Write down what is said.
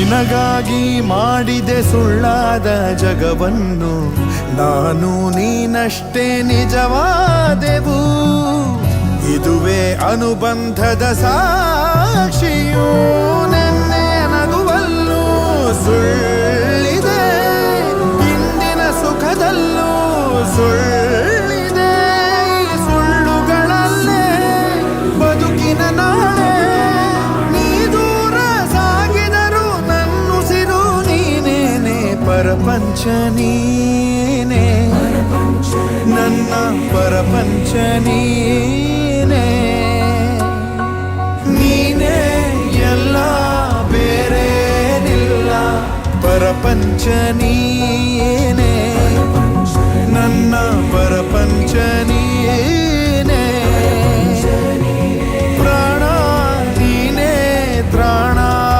ನಿನಗಾಗಿ ಮಾಡಿದೆ ಸುಳ್ಳಾದ ಜಗವನ್ನು, ನಾನು ನೀನಷ್ಟೇ ನಿಜವಾದೆವು. ಇದುವೇ ಅನುಬಂಧದ ಸಾಕ್ಷಿಯೂ, ನೆನ್ನೆ ನಗುವಲ್ಲೂ ಸುಳ್ಳಿದೆ, ಇಂದಿನ ಸುಖದಲ್ಲೂ ಸುಳ್ಳಿದೆ. ಈ ಸುಳ್ಳುಗಳಲ್ಲೇ ಬದುಕಿನ ನಾಳೆ, ನೀ ದೂರ ಸಾಗಿದರು ನನ್ನುಸಿರು ನೀನೇನೆ. ಪರಪಂಚ ನೀನೇ, ನನ್ನ ಪರಪಂಚ ನೀನೇ. ನೀನೇ ಎಲ್ಲ ಬೇರೇನಿಲ್ಲ, ಪರಪಂಚ ನೀ